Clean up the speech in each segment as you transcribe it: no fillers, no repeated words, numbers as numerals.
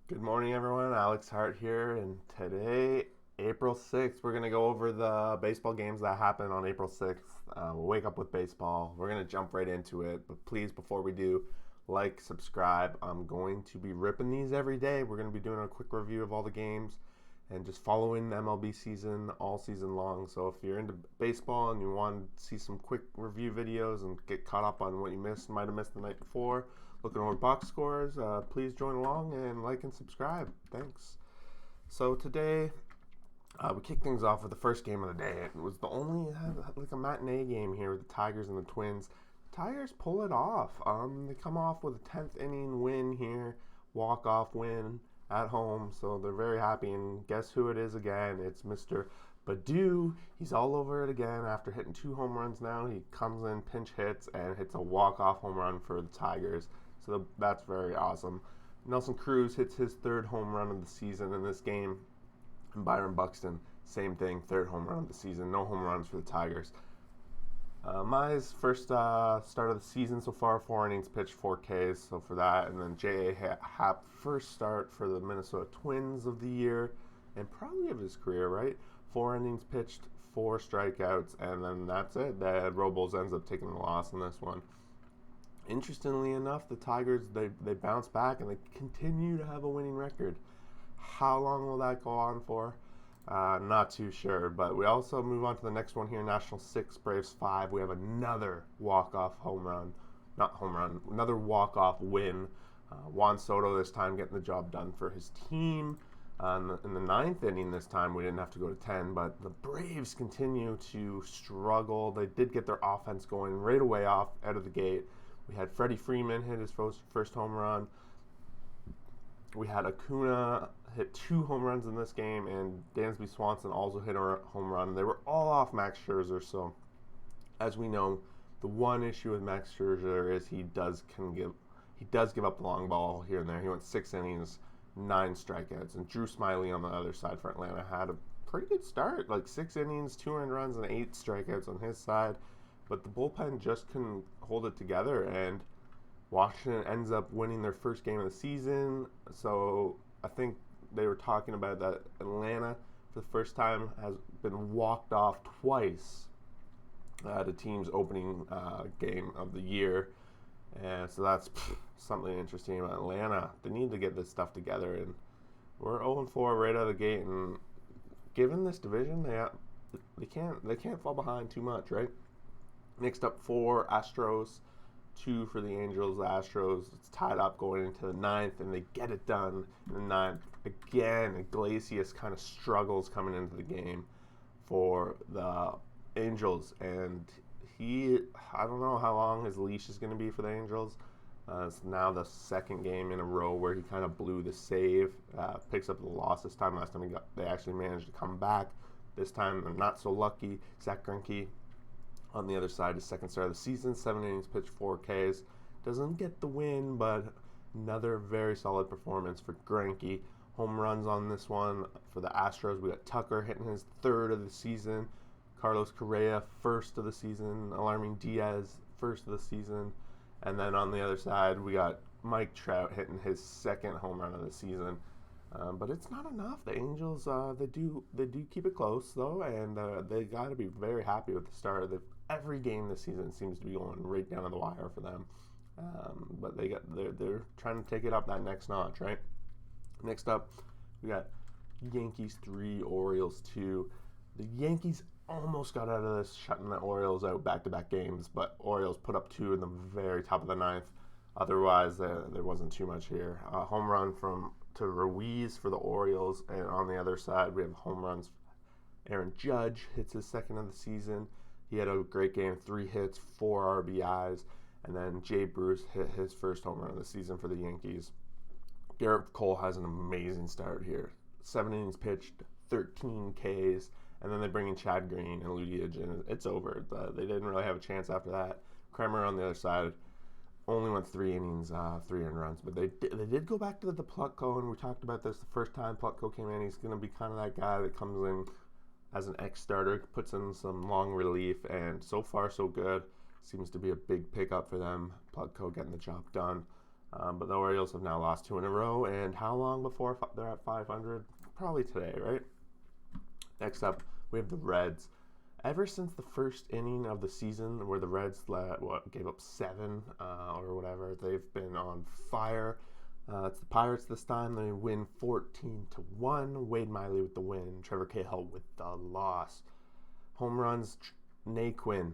Good morning, everyone. Alex Hart here, and today, April 6th, we're going to go over the baseball games that happen on April 6th. We'll wake up with baseball. We're going to jump right into it, but please, before we do, like, subscribe. I'm going to be ripping these every day. We're going to be doing a quick review of all the games and just following the MLB season all season long. So if you're into baseball and you want to see some quick review videos and get caught up on what you might have missed the night before, looking over box scores, please join along and like and subscribe. Thanks. So today, we kicked things off with the first game of the day. It was the only like a matinee game here with the Tigers and the Twins. Tigers pull it off. They come off with a 10th inning win here, walk-off win at home, so they're very happy. And guess who it is again? It's Mr. Badu. He's all over it again after hitting 2 home runs now. He comes in, pinch hits, and hits a walk-off home run for the Tigers. So that's very awesome. Nelson Cruz hits his 3rd home run of the season in this game. And Byron Buxton, same thing, 3rd home run of the season. No home runs for the Tigers. Mize first start of the season so far, 4 innings pitched, 4 Ks. So for that, and then J.A. Happ first start for the Minnesota Twins of the year, and probably of his career, right? 4 innings pitched, 4 strikeouts, and then that's it. Robles ends up taking the loss in this one. Interestingly enough, the Tigers, they bounce back and they continue to have a winning record. How long will that go on for? Not too sure, but we also move on to the next one here. Nationals 6, Braves 5. We have another walk-off home run. Not home run, another walk-off win. Juan Soto this time getting the job done for his team. In the 9th inning this time, we didn't have to go to 10, but the Braves continue to struggle. They did get their offense going right away out of the gate. We had Freddie Freeman hit his first home run. We had Acuna hit 2 home runs in this game, and Dansby Swanson also hit a home run. They were all off Max Scherzer, so as we know, the one issue with Max Scherzer is he does give up the long ball here and there. He went 6 innings, 9 strikeouts, and Drew Smyly on the other side for Atlanta had a pretty good start, like 6 innings, 2 earned runs, and 8 strikeouts on his side. But the bullpen just couldn't hold it together, and Washington ends up winning their first game of the season. So I think they were talking about that Atlanta, for the first time, has been walked off twice at a team's opening game of the year. And so that's something interesting about Atlanta. They need to get this stuff together, and we're 0-4 right out of the gate. And given this division, they can't fall behind too much, right? Next up, 4 Astros, 2 for the Angels. The Astros, it's tied up going into the 9th, and they get it done in the 9th. Again, Iglesias kind of struggles coming into the game for the Angels, and I don't know how long his leash is going to be for the Angels. It's now the 2nd game in a row where he kind of blew the save, picks up the loss this time. Last time they actually managed to come back. This time, they're not so lucky. Zach Greinke on the other side, his 2nd start of the season, 7 innings pitched, 4 Ks. Doesn't get the win, but another very solid performance for Greinke. Home runs on this one for the Astros. We got Tucker hitting his 3rd of the season. Carlos Correa, 1st of the season. Alarming Diaz, 1st of the season. And then on the other side, we got Mike Trout hitting his 2nd home run of the season. But it's not enough. The Angels, they do keep it close though, and they got to be very happy with the start. Every game this season seems to be going right down to the wire for them. But they're trying to take it up that next notch, right? Next up, we got Yankees 3, Orioles 2. The Yankees almost got out of this, shutting the Orioles out back-to-back games, but Orioles put up 2 in the very top of the 9th. Otherwise, there wasn't too much here. Home run to Ruiz for the Orioles, and on the other side, we have home runs. Aaron Judge hits his 2nd of the season. He had a great game, 3 hits, 4 RBIs, and then Jay Bruce hit his 1st home run of the season for the Yankees. Garrett Cole has an amazing start here. 7 innings pitched, 13 Ks, and then they bring in Chad Green and Ludiage, and it's over. They didn't really have a chance after that. Kremer on the other side only went 3 innings, 3 earned runs, but they did go back to the Plutko, and we talked about this the first time Plutko came in. He's going to be kind of that guy that comes in as an ex-starter, puts in some long relief, and so far so good. Seems to be a big pickup for them. Plutko getting the job done. But the Orioles have now lost 2 in a row. And how long before they're at 500? Probably today, right? Next up, we have the Reds. Ever since the first inning of the season, where the Reds gave up 7 or whatever, they've been on fire. It's the Pirates this time. They win 14-1. Wade Miley with the win. Trevor Cahill with the loss. Home runs. Naquin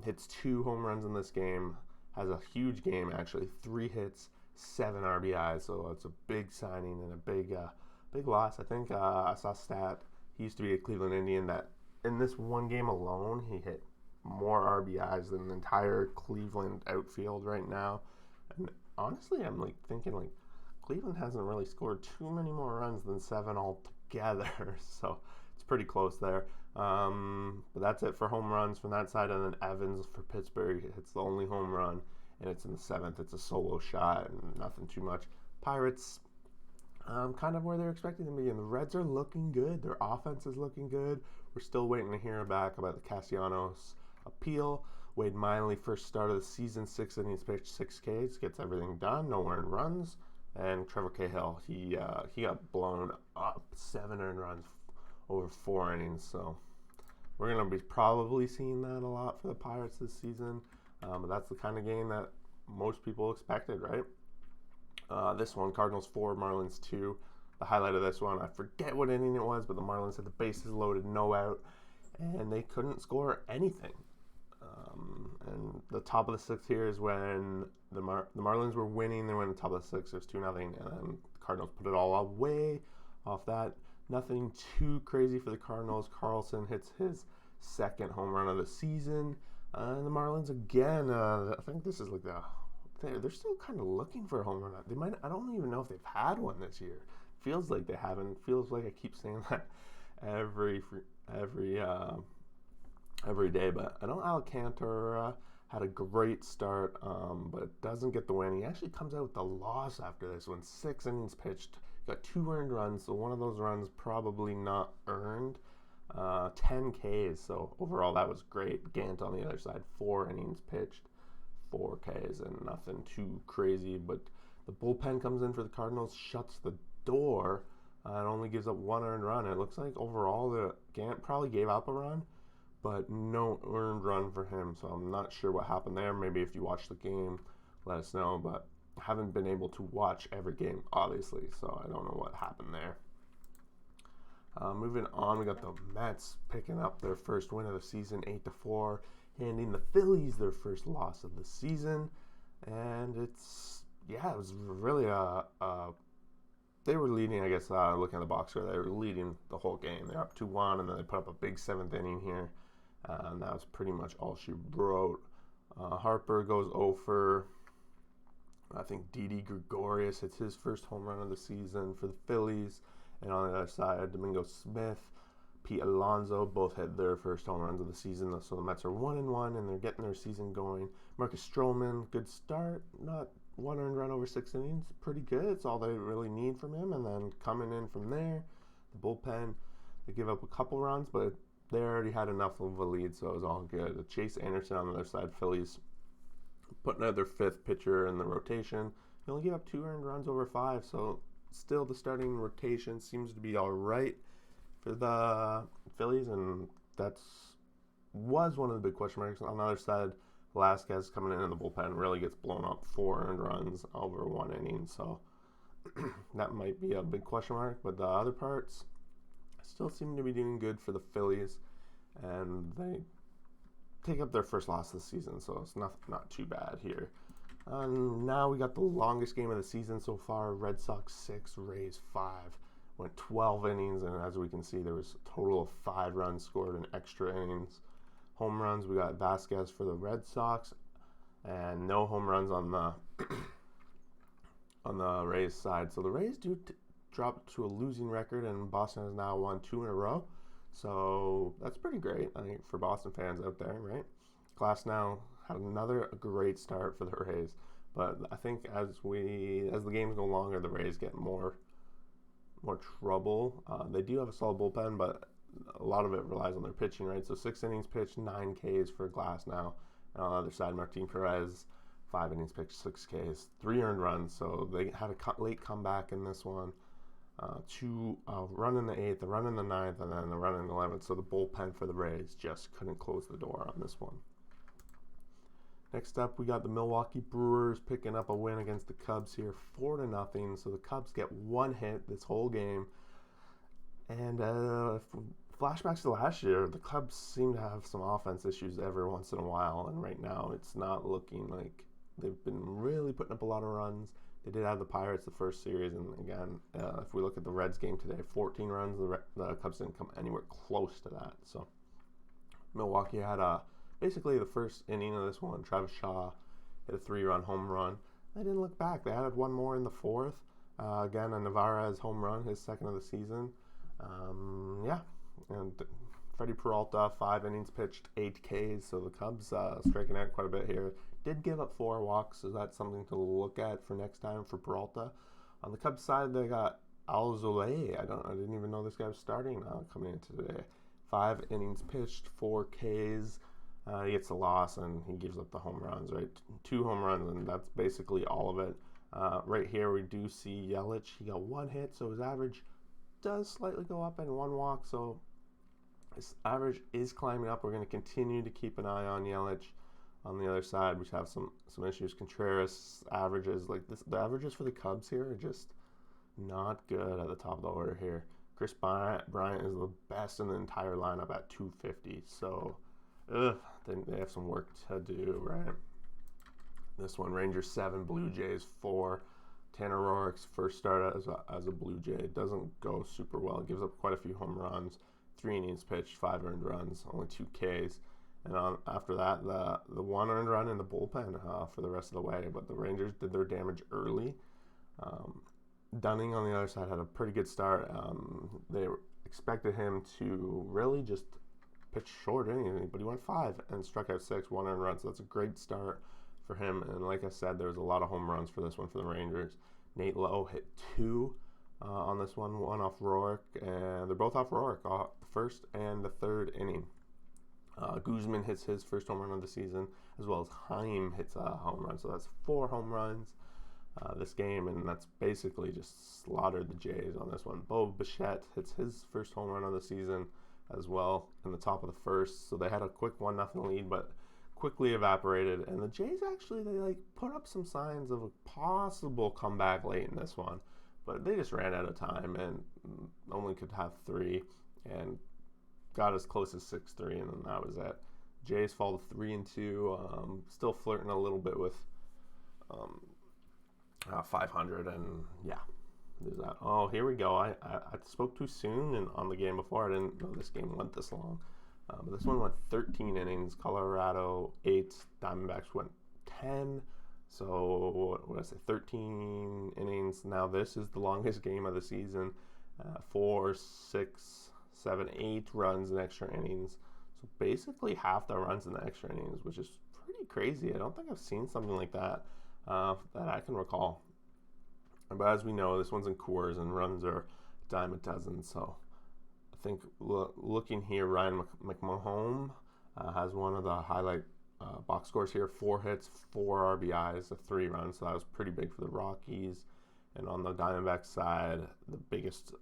hits 2 home runs in this game. Has a huge game actually. 3 hits, 7 RBIs. So it's a big signing and a big loss. I think I saw a stat. He used to be a Cleveland Indian that in this one game alone he hit more RBIs than the entire Cleveland outfield right now. And honestly, I'm thinking Cleveland hasn't really scored too many more runs than 7 altogether. So it's pretty close there. But that's it for home runs from that side. And then Evans for Pittsburgh hits the only home run, and it's in the 7th. It's a solo shot and nothing too much. Pirates, kind of where they're expecting them to be. And the Reds are looking good. Their offense is looking good. We're still waiting to hear back about the Castellanos appeal. Wade Miley, first start of the season, 6 innings pitched, 6 Ks, gets everything done, no earned runs. And Trevor Cahill, he got blown up, 7 earned runs over 4 innings. So we're going to be probably seeing that a lot for the Pirates this season. But that's the kind of game that most people expected, right? This one, Cardinals 4, Marlins 2. The highlight of this one, I forget what inning it was, but the Marlins had the bases loaded, no out, and they couldn't score anything. And the top of the 6th here is when the Marlins were winning. They went on the top of the 6th. There's 2-0, and then the Cardinals put it all away off that. Nothing too crazy for the Cardinals. Carlson hits his 2nd home run of the season. And the Marlins again, I think this is they're still kind of looking for a home run. I don't even know if they've had one this year. Feels like they haven't. Feels like I keep saying that every day. But I know Alcantara had a great start, but doesn't get the win. He actually comes out with the loss after this one. 6 innings pitched, got 2 earned runs. So one of those runs probably not earned. 10 Ks. So overall, that was great. Gant on the other side, 4 innings pitched, 4 Ks, and nothing too crazy. But the bullpen comes in for the Cardinals, shuts the door, and only gives up 1 earned run. It looks like overall the Gant probably gave up a run, but no earned run for him. So I'm not sure what happened there. Maybe if you watch the game, let us know. But I haven't been able to watch every game, obviously, so I don't know what happened there. Moving on, we got the Mets picking up their first win of the season, 8-4, handing the Phillies their first loss of the season. And it was really they were leading, I guess, looking at the box score, they were leading the whole game. They're up 2-1, and then they put up a big 7th inning here. And that was pretty much all she wrote. Harper goes 0 for, I think Didi Gregorius hits his first home run of the season for the Phillies. And on the other side, Domingo Smith, Pete Alonso both hit their first home runs of the season. So the Mets are 1-1, and they're getting their season going. Marcus Stroman, good start. Not 1 earned run over 6 innings. Pretty good. It's all they really need from him. And then coming in from there, the bullpen, they give up a couple runs, but they already had enough of a lead, so it was all good. Chase Anderson on the other side, Phillies, putting out their 5th pitcher in the rotation. He only gave up 2 earned runs over 5, so still the starting rotation seems to be all right for the Phillies, and was one of the big question marks. On the other side, Velasquez coming in the bullpen really gets blown up, 4 earned runs over 1 inning, so that might be a big question mark. But the other parts still seem to be doing good for the Phillies, and they take up their first loss of the season, so it's not too bad here. Now we got the longest game of the season so far. Red Sox 6, Rays 5. Went 12 innings, and as we can see, there was a total of 5 runs scored in extra innings. Home runs, we got Vasquez for the Red Sox, and no home runs on the Rays side. So the Rays do drop to a losing record, and Boston has now won 2 in a row. So that's pretty great, I think, for Boston fans out there, right? Glass now had another great start for the Rays, but I think as the games go longer, the Rays get more trouble. They do have a solid bullpen, but a lot of it relies on their pitching, right? So 6 innings pitched, 9 Ks for Glass now. And on the other side, Martin Perez, 5 innings pitched, 6 Ks, 3 earned runs. So they had a late comeback in this one. Run in the 8th, a run in the 9th, and then a run in the 11th. So the bullpen for the Rays just couldn't close the door on this one. Next up, we got the Milwaukee Brewers picking up a win against the Cubs here, 4-0. So the Cubs get 1 hit this whole game. And flashbacks to last year, the Cubs seem to have some offense issues every once in a while. And right now, it's not looking like they've been really putting up a lot of runs. They did have the Pirates the first series. And again, if we look at the Reds game today, 14 runs, the Cubs didn't come anywhere close to that. So Milwaukee had basically the first inning of this one, Travis Shaw hit a 3-run home run. They didn't look back. They added one more in the 4th. Again, a Navarez home run, his 2nd of the season. And Freddie Peralta, 5 innings pitched, 8 Ks. So the Cubs striking out quite a bit here. Did give up 4 walks, so that's something to look at for next time for Peralta. On the Cubs side, they got Alzolay. I didn't even know this guy was starting coming into today. 5 innings pitched, 4 Ks. He gets a loss and he gives up the home runs, right? 2 home runs, and that's basically all of it. Right here, we do see Yelich. He got 1 hit, so his average does slightly go up and 1 walk. So his average is climbing up. We're going to continue to keep an eye on Yelich. On the other side, we have some issues. Contreras averages, like this, the averages for the Cubs here are just not good at the top of the order here. Chris Bryant is the best in the entire lineup at 250. So they have some work to do, right? This one, Rangers 7, Blue Jays 4. Tanner Roark's first start as a Blue Jay doesn't go super well. Gives up quite a few home runs, 3 innings pitched, 5 earned runs, only 2 Ks. And after that, the 1 earned run in the bullpen for the rest of the way. But the Rangers did their damage early. Dunning on the other side had a pretty good start. They expected him to really just pitch short innings, but he went 5 and struck out 6, 1 earned run. So that's a great start for him. And like I said, there was a lot of home runs for this one for the Rangers. Nate Lowe hit 2 on this one off Roark, and they're both off Roark, the first and the 3rd inning. Guzman hits his first home run of the season, as well as Haim hits a home run. So that's 4 home runs this game, and that's basically just slaughtered the Jays on this one. Bo Bichette hits his first home run of the season as well in the top of the first. So they had a quick 1-0 lead, but quickly evaporated. And the Jays actually, they put up some signs of a possible comeback late in this one, but they just ran out of time and only could have 3 and got as close as 6-3, and then that was it. Jays fall to 3-2, still flirting a little bit with 500, and yeah, there's that. Oh, here we go. I spoke too soon and on the game before. I didn't know this game went this long. But this one went 13 innings. Colorado 8, Diamondbacks went 10. So what did I say? 13 innings. Now this is the longest game of the season. 4, 6, 7, 8 runs in extra innings. So basically half the runs in the extra innings, which is pretty crazy. I don't think I've seen something like that that I can recall. But as we know, this one's in Coors and runs are a dime a dozen. So I think looking here, Ryan McMahon has one of the highlight box scores here. 4 hits, 4 RBIs, 3 runs. So that was pretty big for the Rockies. And on the Diamondbacks side, the biggest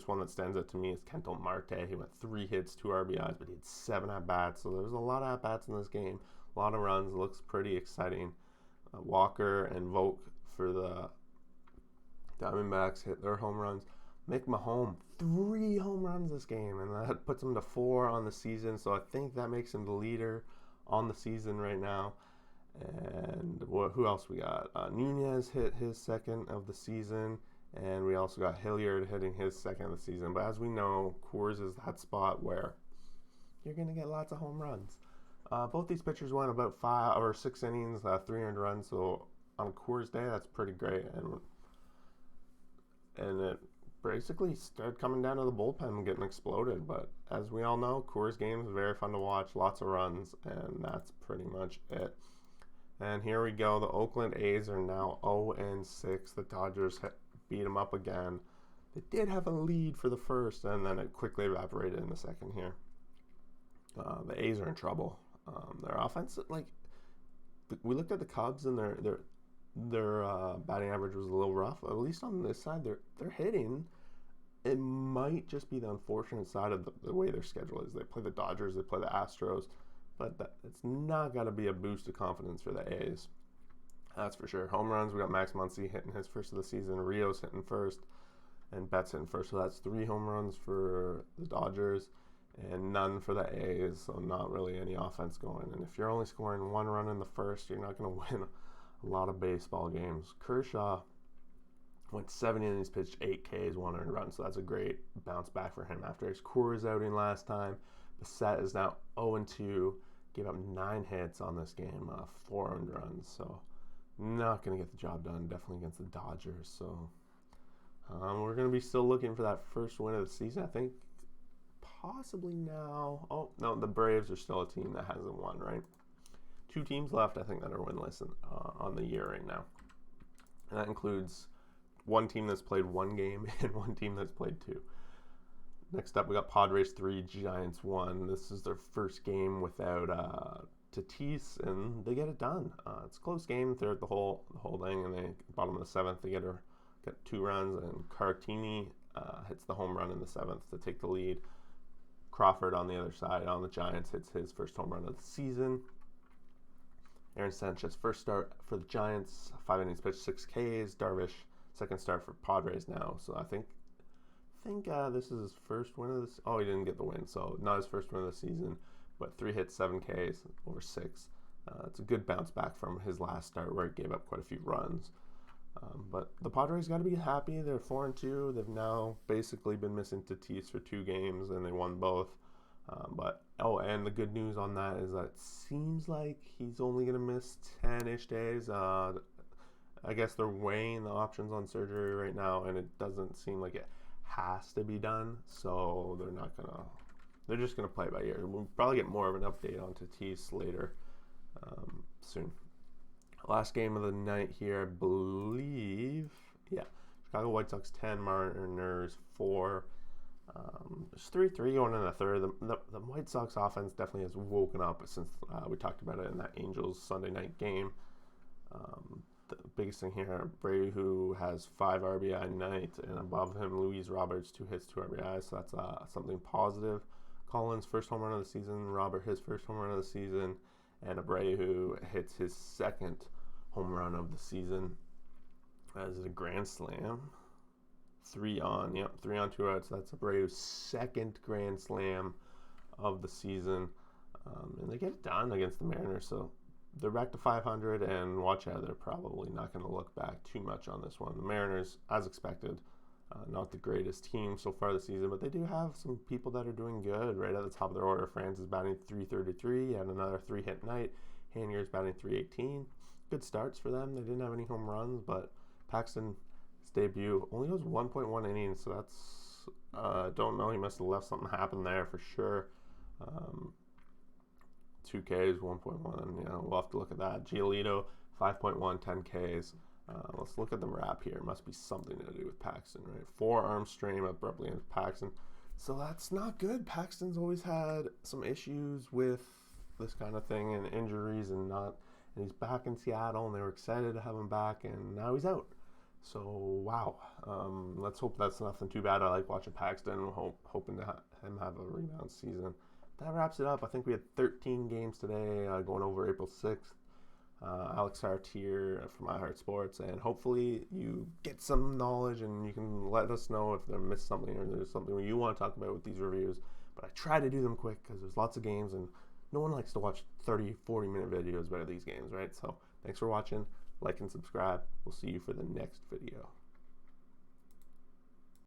one that stands out to me is Kento Marte. He went 3 hits, 2 RBIs, but he had 7 at-bats. So there's a lot of at-bats in this game. A lot of runs. It looks pretty exciting. Walker and Vogt for the Diamondbacks hit their home runs. Mick Mahone, 3 home runs this game, and that puts him to 4 on the season. So I think that makes him the leader on the season right now. And who else we got? Nunez hit his 2nd of the season, and we also got Hilliard hitting his 2nd of the season. But as we know, Coors is that spot where you're going to get lots of home runs. Both these pitchers went about 5 or 6 innings, 3 earned runs. So on Coors Day, that's pretty great. And it basically started coming down to the bullpen and getting exploded. But as we all know, Coors games are very fun to watch, lots of runs, and that's pretty much it. And here we go. The Oakland A's are now 0-6. The Dodgers beat them up again. They did have a lead for the first, and then it quickly evaporated in the second here. The A's are in trouble. Their offense, we looked at the Cubs and their batting average was a little rough. At least on this side, they're hitting. It might just be the unfortunate side of the way their schedule is. They play the Dodgers, they play the Astros, but it's not got to be a boost of confidence for the A's. That's for sure. Home runs, we got Max Muncy hitting his first of the season, Rios hitting first, and Betts hitting first. So that's 3 home runs for the Dodgers and none for the A's, so not really any offense going. And if you're only scoring 1 run in the first, you're not going to win a lot of baseball games. Kershaw went 7 innings, pitched 8 Ks, 1 earned run, so that's a great bounce back for him after his Coors outing last time. Bassett is now 0-2, gave up 9 hits on this game, 4 earned runs, so not going to get the job done, definitely against the Dodgers. So we're going to be still looking for that first win of the season, I think. Possibly now. Oh, no, the Braves are still a team that hasn't won, right? 2 teams left, I think, that are winless on the year right now. And that includes 1 team that's played 1 game and 1 team that's played 2. Next up, we got Padres 3, Giants 1. This is their first game without Tatis, and they get it done. It's a close game throughout the whole thing, and they bottom of the 7th, they get 2 runs, and Cartini hits the home run in the 7th to take the lead. Crawford on the other side on the Giants hits his first home run of the season. Aaron Sanchez first start for the Giants, 5 innings pitched, 6 Ks. Darvish second start for Padres now, so I think this is his first win of this. Oh, he didn't get the win, so not his first win of the season, but 3 hits, 7 Ks over 6. It's a good bounce back from his last start where he gave up quite a few runs. But the Padres got to be happy. They're 4-2. They've now basically been missing Tatis for 2 games, and they won both. And the good news on that is that it seems like he's only going to miss 10-ish days. I guess they're weighing the options on surgery right now, and it doesn't seem like it has to be done. So they're just going to play it by ear. We'll probably get more of an update on Tatis later soon. Last game of the night here, I believe. Yeah, Chicago White Sox 10, Mariners 4. It's 3-3 going in the third. The White Sox offense definitely has woken up since we talked about it in that Angels Sunday night game. The biggest thing here, Brady, who has 5 RBI night, and above him, Luis Roberts, 2 hits, 2 RBIs, so that's something positive. Collins, first home run of the season. Robert, his first home run of the season. And Abreu hits his second home run of the season as a grand slam. 3 on 2 outs. That's Abreu's second grand slam of the season. And they get it done against the Mariners. So they're back to 500, and watch out, they're probably not going to look back too much on this one. The Mariners, as expected, not the greatest team so far this season, but they do have some people that are doing good right at the top of their order. Franz is batting .333, he had another 3-hit night. Hanier's batting .318. Good starts for them. They didn't have any home runs, but Paxton's debut only goes 1.1 innings, so that's, don't know, he must have left something happen there for sure. 2 Ks, 1.1, we'll have to look at that. Giolito, 5.1, 10 Ks. Let's look at the wrap here. It must be something to do with Paxton, right? Forearm strain abruptly into Paxton. So that's not good. Paxton's always had some issues with this kind of thing and injuries and he's back in Seattle, and they were excited to have him back, and now he's out. So, wow. Let's hope that's nothing too bad. I like watching Paxton, hoping to him have a rebound season. That wraps it up. I think we had 13 games today, going over April 6th. Alex Hart here from iHeart Sports, and hopefully you get some knowledge and you can let us know if I missed something or there's something you want to talk about with these reviews. But I try to do them quick because there's lots of games and no one likes to watch 30-40 minute videos about these games, right? So thanks for watching. Like and subscribe. We'll see you for the next video.